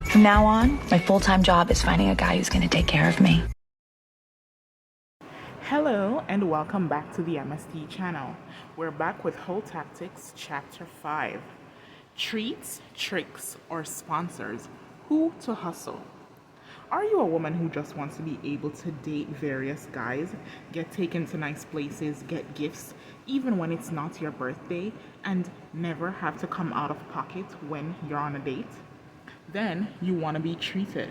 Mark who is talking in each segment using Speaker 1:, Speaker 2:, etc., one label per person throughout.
Speaker 1: From now on, my full-time job is finding a guy who's going to take care of me.
Speaker 2: Hello and welcome back to the MST channel. We're back with Hoe Tactics Chapter 5. Treats, tricks, or sponsors. Who to hustle? Are you a woman who just wants to be able to date various guys, get taken to nice places, get gifts, even when it's not your birthday, and never have to come out of pocket when you're on a date? Then you want to be treated.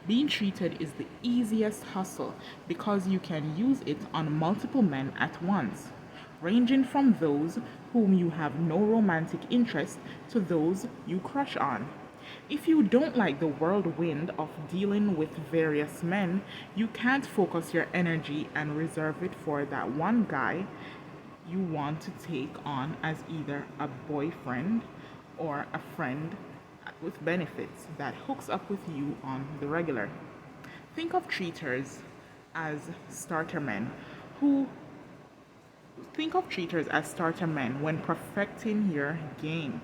Speaker 2: Being treated is the easiest hustle because you can use it on multiple men at once, ranging from those whom you have no romantic interest to those you crush on. If you don't like the whirlwind of dealing with various men, you can't focus your energy and reserve it for that one guy you want to take on as either a boyfriend or a friend with benefits that hooks up with you on the regular. Think of treaters as starter men who Think of treaters as starter men when perfecting your game.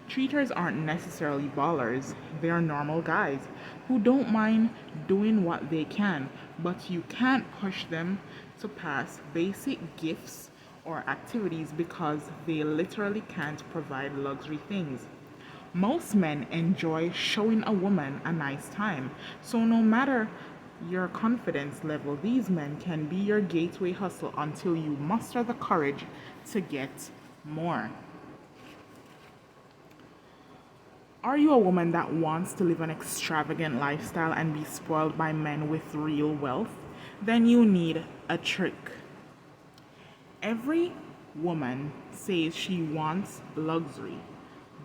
Speaker 2: Treaters aren't necessarily ballers, they're normal guys who don't mind doing what they can, but you can't push them to pass basic gifts or activities because they literally can't provide luxury things. Most men enjoy showing a woman a nice time, so no matter your confidence level, these men can be your gateway hustle until you muster the courage to get more. Are you a woman that wants to live an extravagant lifestyle and be spoiled by men with real wealth? Then you need a trick. Every woman says she wants luxury,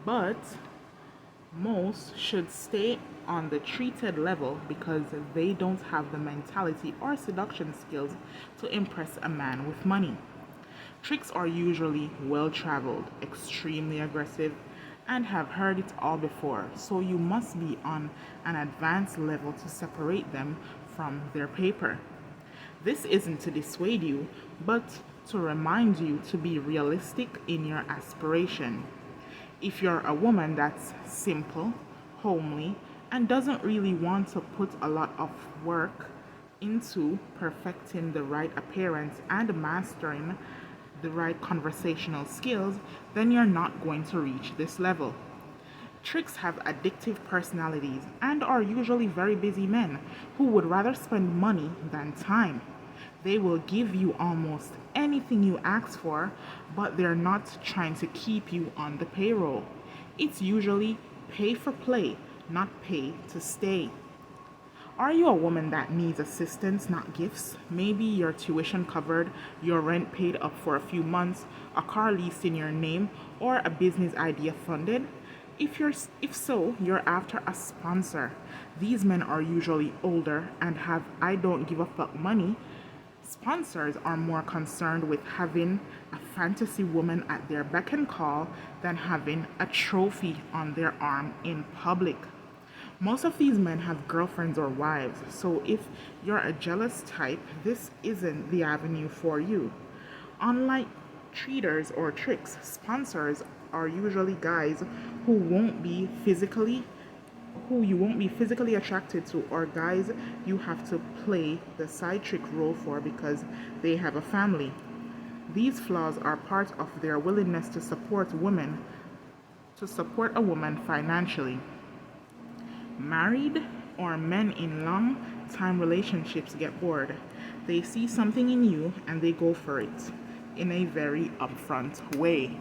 Speaker 2: but most should stay on the treated level because they don't have the mentality or seduction skills to impress a man with money. Tricks are usually well traveled, extremely aggressive, and have heard it all before, so you must be on an advanced level to separate them from their paper. This isn't to dissuade you, but to remind you to be realistic in your aspiration. If you're a woman that's simple, homely, and doesn't really want to put a lot of work into perfecting the right appearance and mastering the right conversational skills, then you're not going to reach this level. Tricks have addictive personalities and are usually very busy men who would rather spend money than time. They will give you almost anything you ask for, but they're not trying to keep you on the payroll. It's usually pay for play, not pay to stay. Are you a woman that needs assistance, not gifts? Maybe your tuition covered, your rent paid up for a few months, a car leased in your name, or a business idea funded? If so, you're after a sponsor. These men are usually older and have I don't give a fuck money. Sponsors are more concerned with having a fantasy woman at their beck and call than having a trophy on their arm in public. Most of these men have girlfriends or wives, so if you're a jealous type, this isn't the avenue for you. Unlike treaters or tricks, sponsors are usually guys who you won't be physically attracted to, or guys you have to play the side trick role for because they have a family. These flaws are part of their willingness to support a woman financially. Married or men in long-time relationships get bored. They see something in you and they go for it in a very upfront way.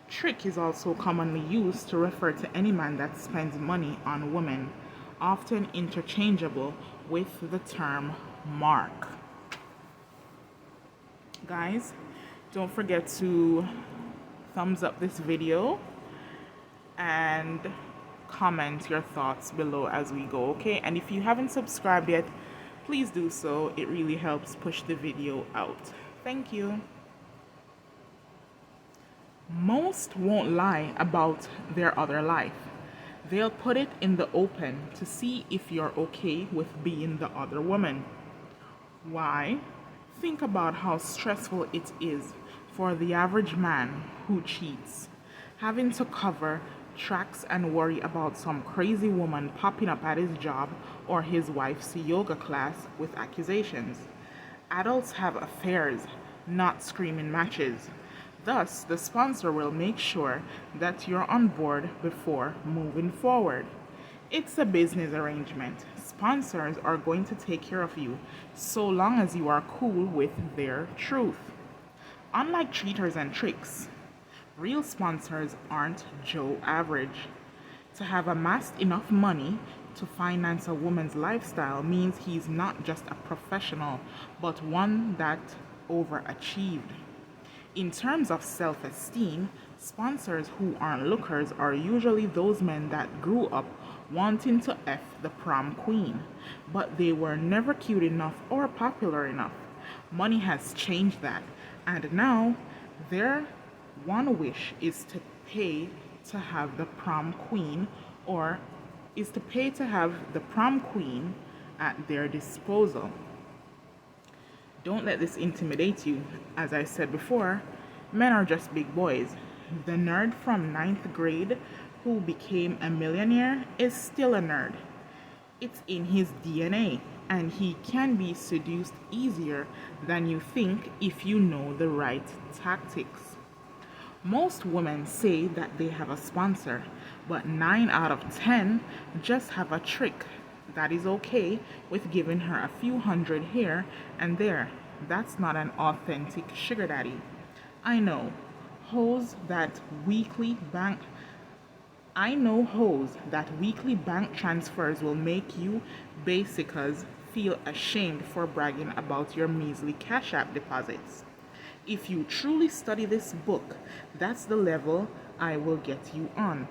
Speaker 2: Trick is also commonly used to refer to any man that spends money on women, often interchangeable with the term mark. Guys, don't forget to thumbs up this video and comment your thoughts below as we go, okay? And if you haven't subscribed yet, please do so. It really helps push the video out. Thank you. Most won't lie about their other life. They'll put it in the open to see if you're okay with being the other woman. Why? Think about how stressful it is for the average man who cheats. having to cover tracks and worry about some crazy woman popping up at his job or his wife's yoga class with accusations. Adults have affairs, not screaming matches. Thus, the sponsor will make sure that you're on board before moving forward. It's a business arrangement. Sponsors are going to take care of you so long as you are cool with their truth. Unlike cheaters and tricks, real sponsors aren't Joe average. To have amassed enough money to finance a woman's lifestyle means he's not just a professional, but one that overachieved. In terms of self esteem, sponsors who aren't lookers are usually those men that grew up wanting to F the prom queen, but they were never cute enough or popular enough. Money has changed that, and now their one wish is to pay to have the prom queen or is to pay to have the prom queen at their disposal. Don't let this intimidate you. As I said before, men are just big boys. The nerd from ninth grade who became a millionaire is still a nerd. It's in his DNA, and he can be seduced easier than you think if you know the right tactics. Most women say that they have a sponsor, but 9 out of 10 just have a trick that is okay with giving her a few hundred here and there. That's not an authentic sugar daddy. I know hoes that weekly bank transfers will make you basicas feel ashamed for bragging about your measly Cash App deposits. If you truly study this book, that's the level I will get you on.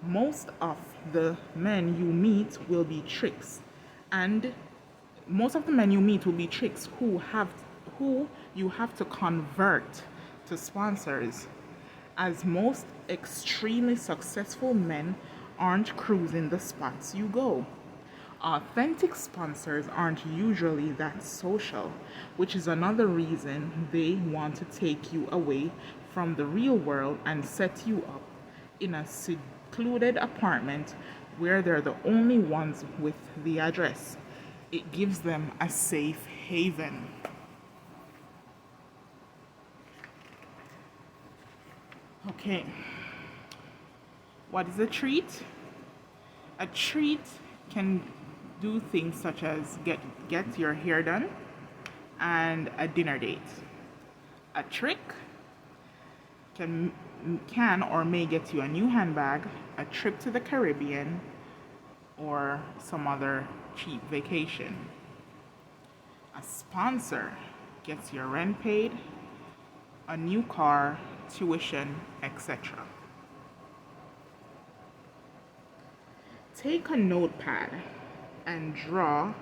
Speaker 2: Most of the men you meet will be tricks, and most of the men you meet will be tricks who you have to convert to sponsors, as most extremely successful men aren't cruising the spots you go. Authentic sponsors aren't usually that social, which is another reason they want to take you away from the real world and set you up in a secluded apartment where they're the only ones with the address. It gives them a safe haven. Okay, what is a treat? A treat can do things such as get your hair done and a dinner date. A trick can or may get you a new handbag, a trip to the Caribbean, or some other cheap vacation. A sponsor gets your rent paid, a new car, tuition, etc. Take a notepad and draw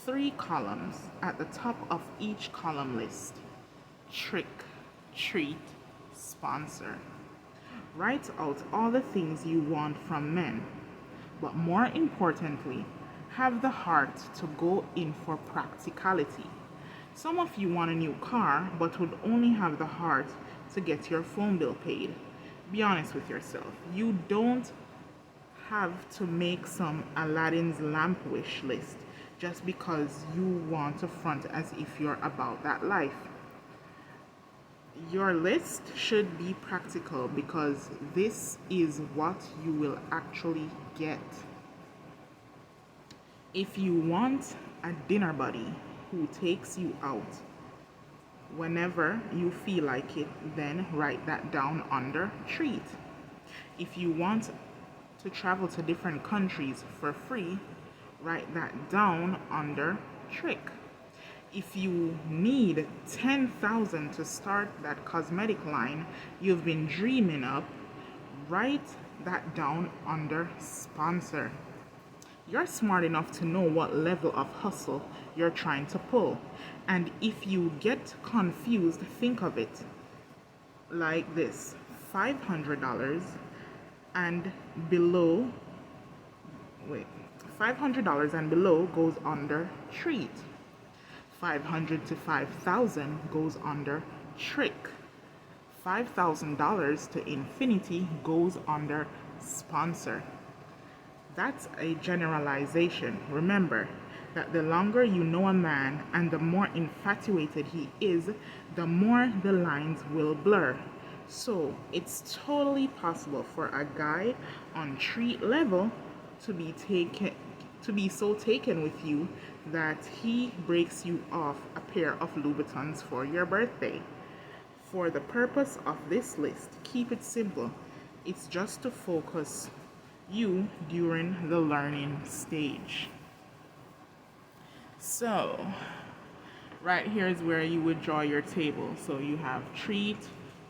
Speaker 2: 3 columns. At the top of each column list trick, treat, sponsor. Write out all the things you want from men, but more importantly, have the heart to go in for practicality. Some of you want a new car but would only have the heart to get your phone bill paid. Be honest with yourself. You don't have to make some Aladdin's lamp wish list just because you want to front as if you're about that life. Your list should be practical because this is what you will actually get. If you want a dinner buddy who takes you out whenever you feel like it, then write that down under treat. If you want to travel to different countries for free, write that down under trick. If you need 10,000 to start that cosmetic line you've been dreaming of, write that down under sponsor. You're smart enough to know what level of hustle you're trying to pull. And if you get confused, think of it like this: $500 and below, $500 and below goes under treat. 500 to 5,000 goes under trick. $5,000 to infinity goes under sponsor. That's a generalization. Remember that the longer you know a man and the more infatuated he is, the more the lines will blur. So it's totally possible for a guy on street level to be so taken with you that he breaks you off a pair of Louboutins for your birthday. For the purpose of this list, keep it simple. It's just to focus you during the learning stage. So, right here is where you would draw your table. So you have treat,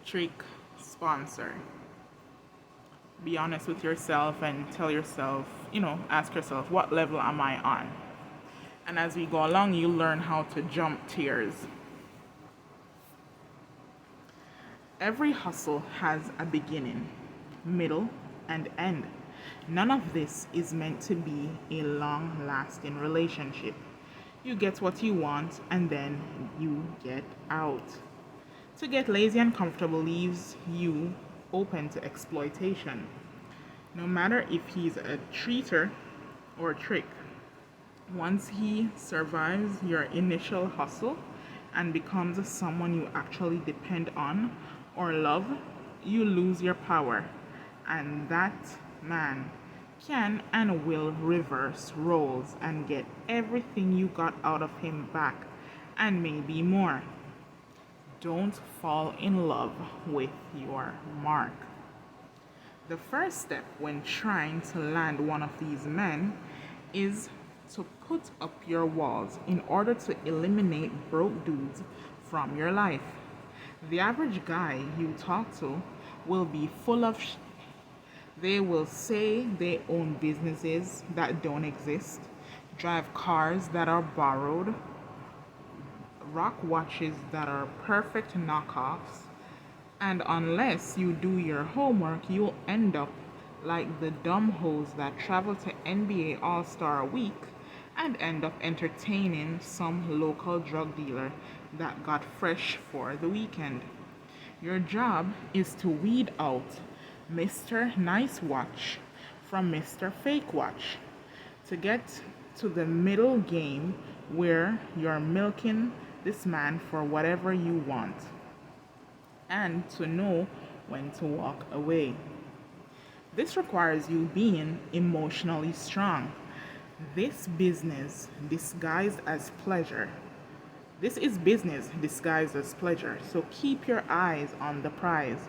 Speaker 2: trick, sponsor. Be honest with yourself and tell yourself, ask yourself, what level am I on? And as we go along, you learn how to jump tiers. Every hustle has a beginning, middle, and end. None of this is meant to be a long-lasting relationship. You get what you want and then you get out. To get lazy and comfortable leaves you open to exploitation. No matter if he's a treater or trick, once he survives your initial hustle and becomes someone you actually depend on or love, you lose your power. And that man can and will reverse roles and get everything you got out of him back and maybe more. Don't fall in love with your mark. The first step when trying to land one of these men is to put up your walls in order to eliminate broke dudes from your life. The average guy you talk to will be full of They will say they own businesses that don't exist, drive cars that are borrowed, rock watches that are perfect knockoffs, and unless you do your homework, you'll end up like the dumb hoes that travel to NBA All-Star Week and end up entertaining some local drug dealer that got fresh for the weekend. Your job is to weed out Mr. Nice Watch from Mr. Fake Watch to get to the middle game where you're milking this man for whatever you want and to know when to walk away. This requires you being emotionally strong. This business disguised as pleasure. This is business disguised as pleasure, so keep your eyes on the prize.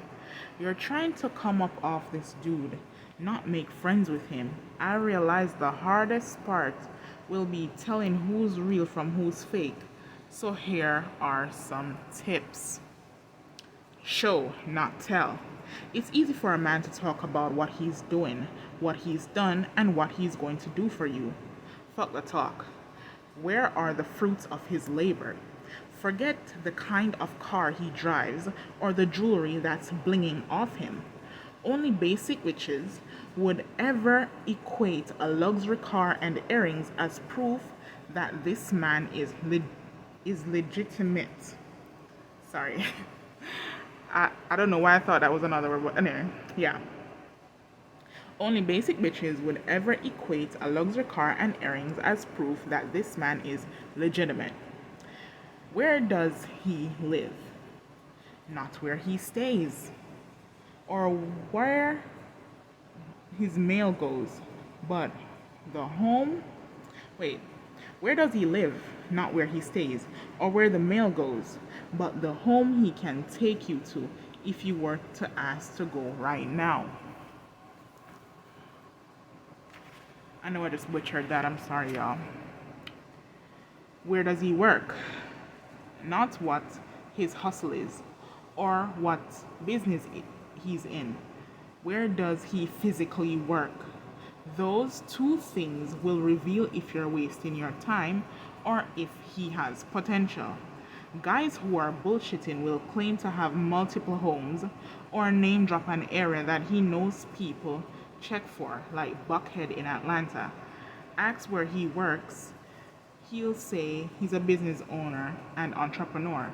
Speaker 2: You're trying to come up off this dude, not make friends with him. I realize the hardest part will be telling who's real from who's fake. So here are some tips. Show, not tell. It's easy for a man to talk about what he's doing, what he's done, and what he's going to do for you. Fuck the talk. Where are the fruits of his labor? Forget the kind of car he drives or the jewelry that's blinging off him. Only basic witches would ever equate a luxury car and earrings as proof that this man is legitimate. Sorry. I don't know why I thought that was another word, but anyway, yeah. Only basic bitches would ever equate a luxury car and earrings as proof that this man is legitimate. Where does he live? Not where he stays. Or where his mail goes, but the home. Wait, where does he live? Not where he stays. Or where the mail goes, but the home he can take you to if you were to ask to go right now. I know I just butchered that. I'm sorry, y'all. Where does he work? Not what his hustle is or what business he's in. Where does he physically work? Those two things will reveal if you're wasting your time or if he has potential. Guys who are bullshitting will claim to have multiple homes or name drop an area that he knows people check for, like Buckhead in Atlanta. Ask where he works. He'll say he's a business owner and entrepreneur.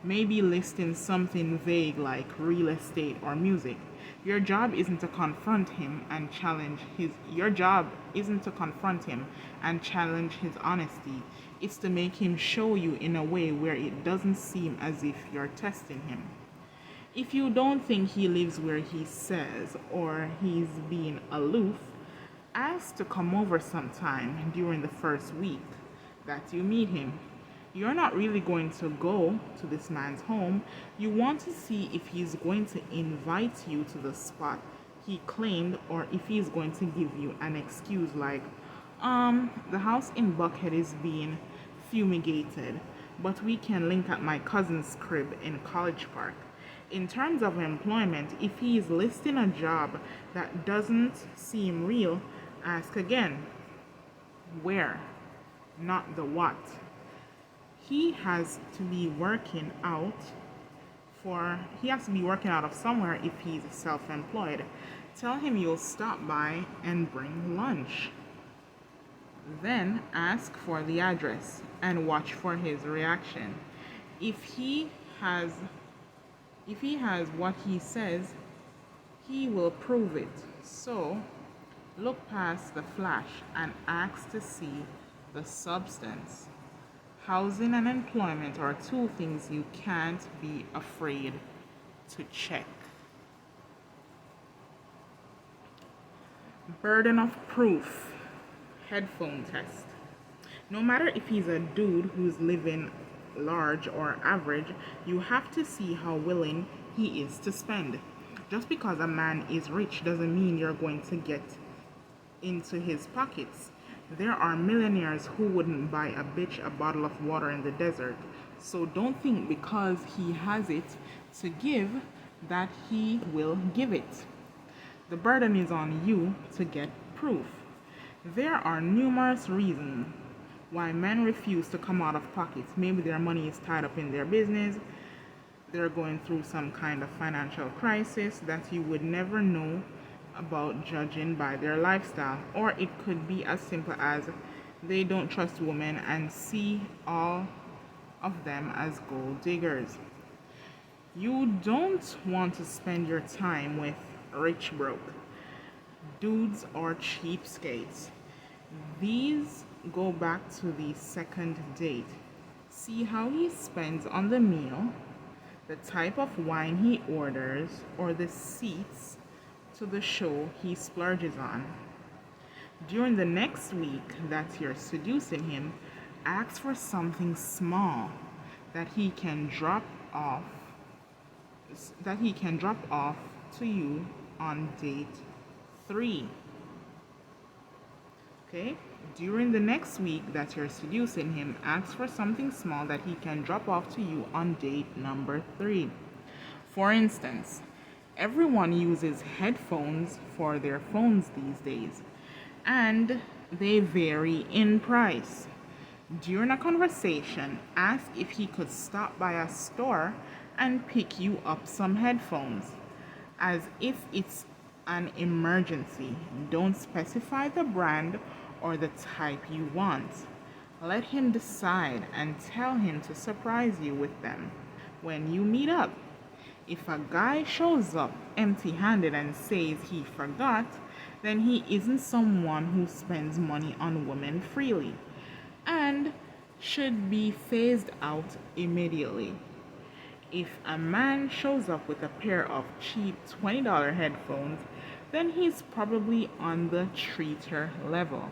Speaker 2: maybe listing something vague like real estate or music. Your job isn't to confront him and challenge his your job isn't to confront him and challenge his honesty. It's to make him show you in a way where it doesn't seem as if you're testing him. If you don't think he lives where he says or he's being aloof, ask to come over sometime during the first week that you meet him. You're not really going to go to this man's home. You want to see if he's going to invite you to the spot he claimed or if he's going to give you an excuse like, the house in Buckhead is being fumigated, but we can link at my cousin's crib in College Park. In terms of employment, if he is listing a job that doesn't seem real, ask again. Where? Not the what. He has to be working out of somewhere if he's self-employed. Tell him you'll stop by and bring lunch. Then ask for the address and watch for his reaction. If he has what he says, he will prove it. So look past the flash and ask to see the substance. Housing and employment are two things you can't be afraid to check. Burden of proof. Headphone test. No matter if he's a dude who's living large or average, you have to see how willing he is to spend. Just because a man is rich doesn't mean you're going to get into his pockets. There are millionaires who wouldn't buy a bitch a bottle of water in the desert. So don't think because he has it to give that he will give it. The burden is on you to get proof. There are numerous reasons why men refuse to come out of pocket. Maybe their money is tied up in their business, they're going through some kind of financial crisis that you would never know about judging by their lifestyle. Or it could be as simple as they don't trust women and see all of them as gold diggers. You don't want to spend your time with rich broke dudes or cheapskates. These go back to the second date. See how he spends on the meal, the type of wine he orders, or the seats to the show he splurges on. During the next week that you're seducing him, ask for something small that he can drop off to you on date 3. Okay? During the next week that you're seducing him, ask for something small that he can drop off to you on date number 3. For instance, everyone uses headphones for their phones these days, and they vary in price. During a conversation, ask if he could stop by a store and pick you up some headphones, as if it's an emergency. Don't specify the brand or the type you want. Let him decide and tell him to surprise you with them when you meet up. If a guy shows up empty-handed and says he forgot, then he isn't someone who spends money on women freely and should be phased out immediately. If a man shows up with a pair of cheap $20 headphones, then he's probably on the treater level.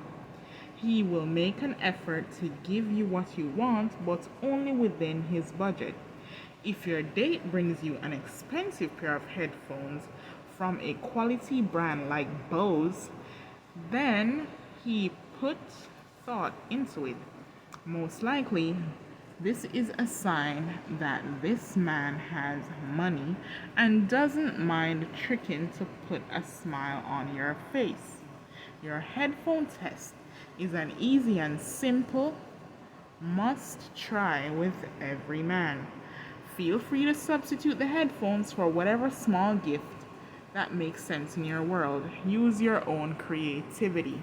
Speaker 2: He will make an effort to give you what you want, but only within his budget. If your date brings you an expensive pair of headphones from a quality brand like Bose, then he put thought into it. Most likely, this is a sign that this man has money and doesn't mind tricking to put a smile on your face. Your headphone test is an easy and simple must try with every man. Feel free to substitute the headphones for whatever small gift that makes sense in your world. Use your own creativity.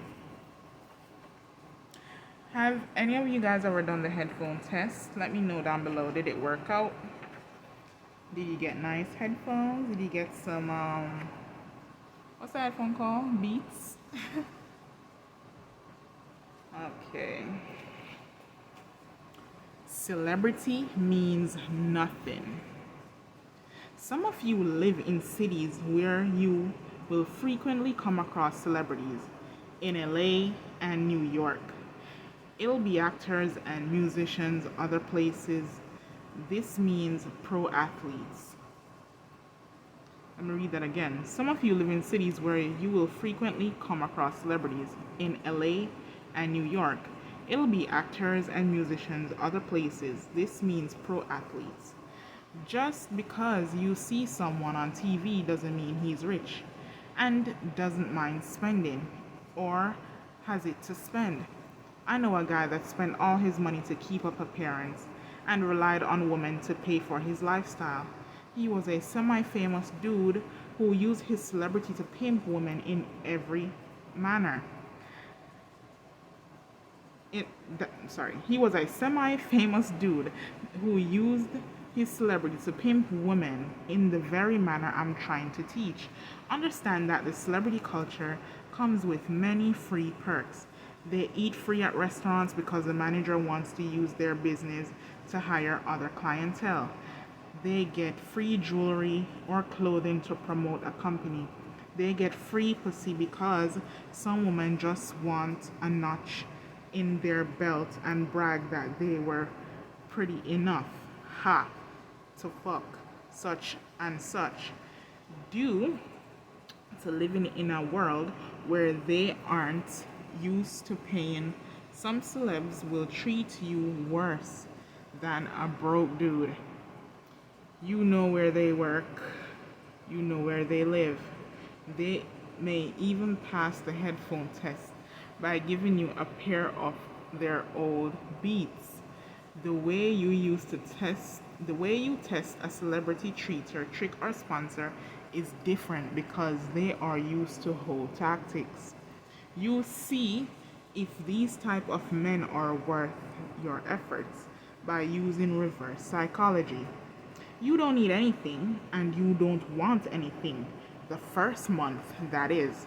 Speaker 2: Have any of you guys ever done the headphone test? Let me know down below. Did it work out? Did you get nice headphones? Did you get some what's the headphone called? Beats? Okay. Celebrity means nothing. Some of you live in cities where you will frequently come across celebrities in LA and New York. It'll be actors and musicians other places. This means pro athletes. Let me read that again. Some of you live in cities where you will frequently come across celebrities in LA and New York. It'll be actors and musicians other places. This means pro athletes. Just because you see someone on TV doesn't mean he's rich and doesn't mind spending or has it to spend. I know a guy that spent all his money to keep up appearance and relied on women to pay for his lifestyle. He was a semi-famous dude who used his celebrity to pimp women in every manner. He was a semi-famous dude who used his celebrity to pimp women in the very manner I'm trying to teach. Understand that the celebrity culture comes with many free perks. They eat free at restaurants because the manager wants to use their business to hire other clientele. They get free jewelry or clothing to promote a company. They get free pussy because some women just want a notch in their belt and brag that they were pretty enough. Ha! To fuck such and such. Due to living in a world where they aren't used to paying, some celebs will treat you worse than a broke dude. You know where they work, you know where they live. They may even pass the headphone test by giving you a pair of their old Beats. The way you test a celebrity treater, trick, or sponsor is different because they are used to whole tactics. You see if these type of men are worth your efforts by using reverse psychology. You don't need anything and you don't want anything. The first month, that is.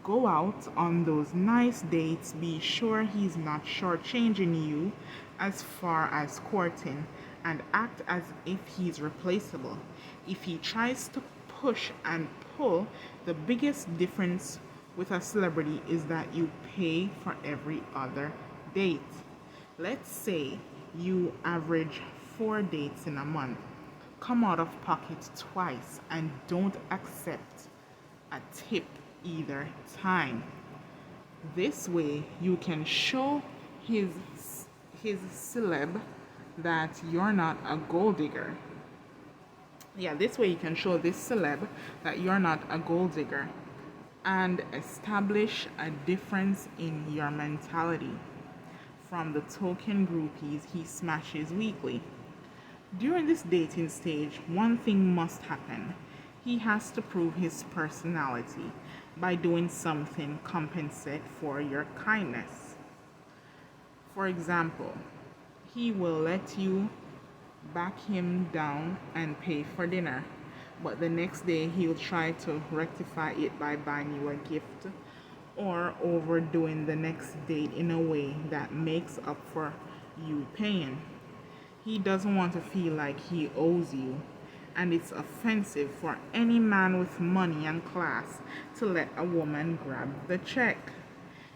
Speaker 2: Go out on those nice dates. Be sure he's not shortchanging you as far as courting and act as if he's replaceable. If he tries to push and pull, the biggest difference with a celebrity is that you pay for every other date. Let's say you average 4 dates in a month. Come out of pocket twice and don't accept a tip either time. This way you can show his celeb that you're not a gold digger. This way you can show this celeb that you're not a gold digger and establish a difference in your mentality from the token groupies he smashes weekly. During this dating stage, one thing must happen. He has to prove his personality by doing something compensate for your kindness. For example, he will let you back him down and pay for dinner, but the next day he'll try to rectify it by buying you a gift or overdoing the next date in a way that makes up for you paying. He doesn't want to feel like he owes you, and it's offensive for any man with money and class to let a woman grab the check.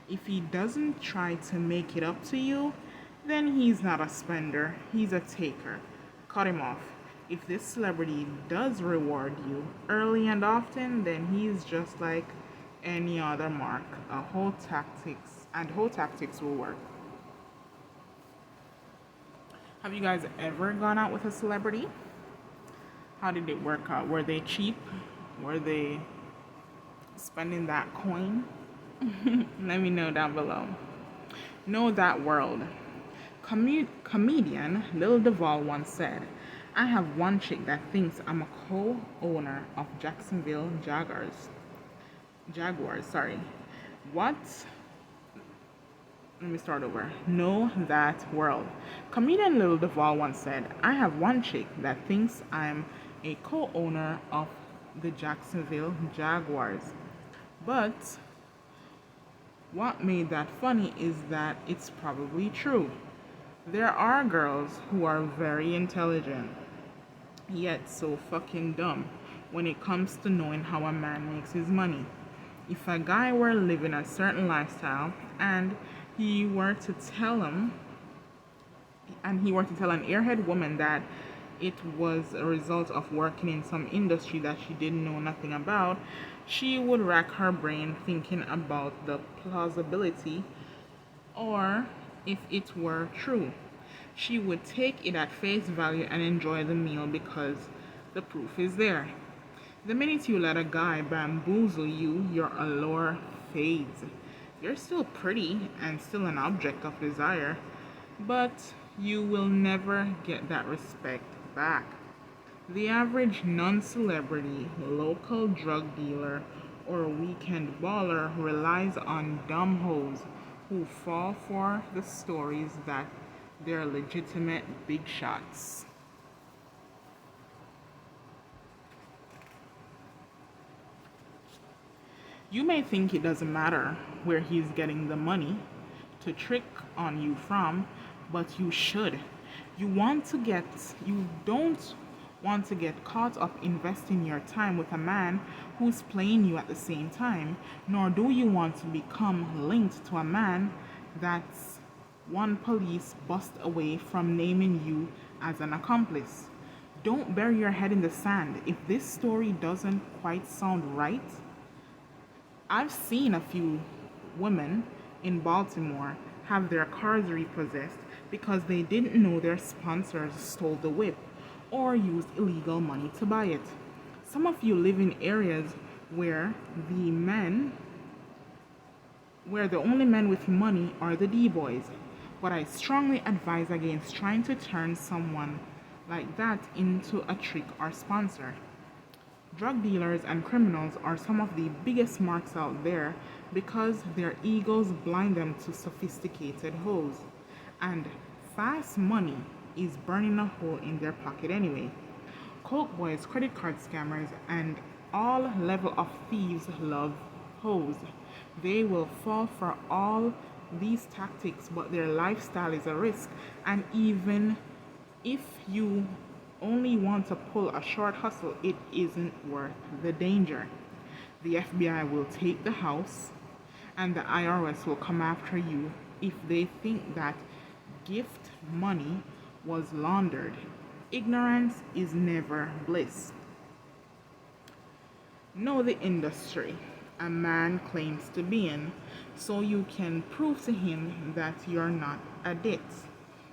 Speaker 2: If he doesn't try to make it up to you, then he's not a spender, he's a taker. Cut him off. If this celebrity does reward you early and often, then he's just like any other mark. Whole tactics will work. Have you guys ever gone out with a celebrity? How did it work out? Were they cheap? Were they spending that coin? Let me know down below. Know that world. Comedian Lil Duval once said, "I have one chick that thinks I'm a co-owner of Jacksonville Jaguars. What? Let me start over. Know that world. Comedian Lil Duval once said, I have one chick that thinks I'm a co owner of the Jacksonville Jaguars. But what made that funny is that it's probably true. There are girls who are very intelligent, yet so fucking dumb when it comes to knowing how a man makes his money. If a guy were living a certain lifestyle he were to tell him he were to tell an airhead woman that it was a result of working in some industry that she didn't know nothing about, she would rack her brain thinking about the plausibility or if it were true. She would take it at face value and enjoy the meal because the proof is there. The minute you let a guy bamboozle you, your allure fades. You're still pretty and still an object of desire, but you will never get that respect back. The average non celebrity, local drug dealer, or weekend baller relies on dumb hoes who fall for the stories that they're legitimate big shots. You may think it doesn't matter where he's getting the money to trick on you from, but you should. You don't want to get caught up investing your time with a man who's playing you at the same time, nor do you want to become linked to a man that's one police bust away from naming you as an accomplice. Don't bury your head in the sand. If this story doesn't quite sound right, I've seen a few women in Baltimore have their cars repossessed because they didn't know their sponsors stole the whip or used illegal money to buy it. Some of you live in areas where the only men with money are the D-boys, but I strongly advise against trying to turn someone like that into a trick or sponsor. Drug dealers and criminals are some of the biggest marks out there because their egos blind them to sophisticated hoes. And fast money is burning a hole in their pocket anyway. Coke boys, credit card scammers, and all level of thieves love hoes. They will fall for all these tactics, but their lifestyle is a risk. And even if you only want to pull a short hustle, it isn't worth the danger. The FBI will take the house, and the IRS will come after you if they think that gift money was laundered. Ignorance is never bliss. Know the industry a man claims to be in so you can prove to him that you're not a dit.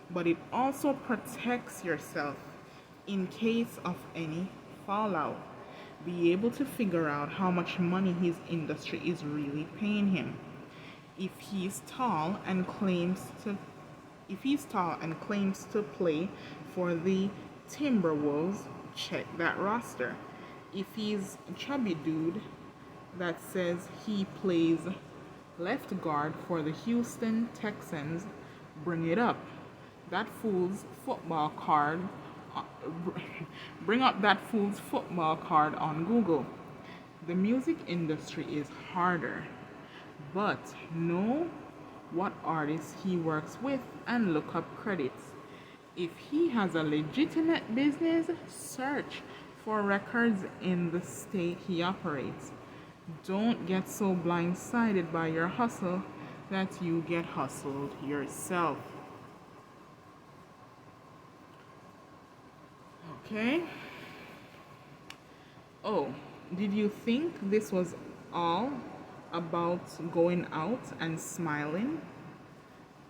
Speaker 2: But it also protects yourself in case of any fallout. Be able to figure out how much money his industry is really paying him. If he's tall and claims to play for the Timberwolves, check that roster. If he's a chubby dude that says he plays left guard for the Houston Texans, bring it up. That fool's football card Bring up that fool's football card on Google. The music industry is harder, but know what artists he works with and look up credits. If he has a legitimate business, search for records in the state he operates. Don't get so blindsided by your hustle that you get hustled yourself. Okay. Oh, did you think this was all about going out and smiling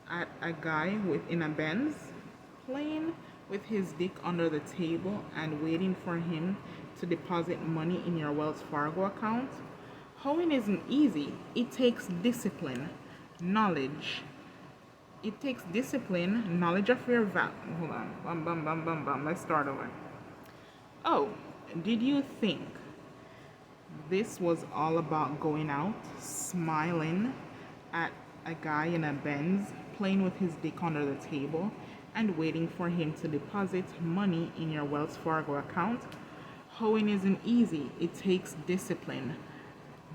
Speaker 2: at a guy in a Benz, playing with his dick under the table and waiting for him to deposit money in your Wells Fargo account? Hoeing isn't easy. It takes discipline, knowledge. It takes discipline, knowledge of your value. Hold on. Bum, bum, bum, bum, bum. Let's start over. Oh, did you think this was all about going out, smiling at a guy in a Benz playing with his dick under the table and waiting for him to deposit money in your Wells Fargo account? Hoeing isn't easy. It takes discipline,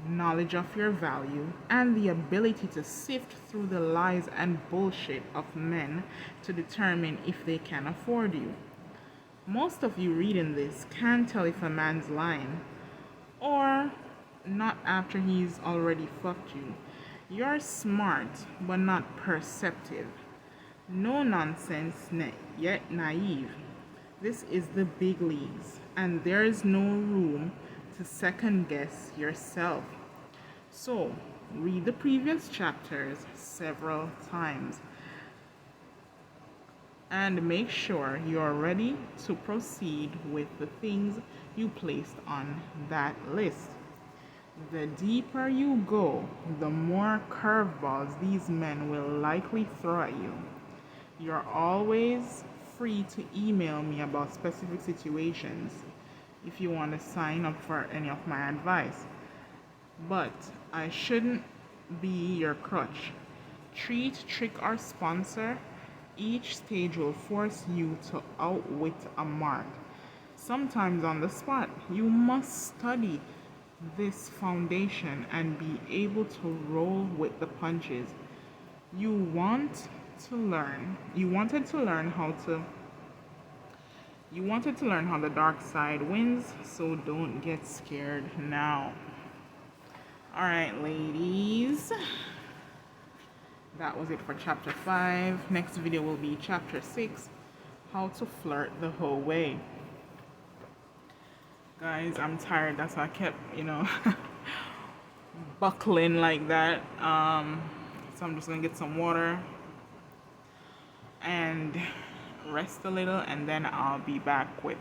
Speaker 2: knowledge of your value, and the ability to sift through the lies and bullshit of men to determine if they can afford you. Most of you reading this can't tell if a man's lying or not after he's already fucked you. You're smart, but not perceptive. No nonsense, yet naive. This is the big leagues, and there's no room to second guess yourself. So, read the previous chapters several times and make sure you're ready to proceed with the things you placed on that list. The deeper you go, the more curveballs these men will likely throw at you. You're always free to email me about specific situations if you want to sign up for any of my advice. But I shouldn't be your crutch. Treat, trick, or sponsor. Each stage will force you to outwit a mark. Sometimes on the spot, you must study this foundation and be able to roll with the punches. You wanted to learn how the dark side wins, so don't get scared now. All right, ladies. That was it for chapter 5. Next video will be chapter 6, how to flirt the whole way. Guys, I'm tired. That's why I kept, buckling like that. So I'm just gonna get some water and rest a little, and then I'll be back with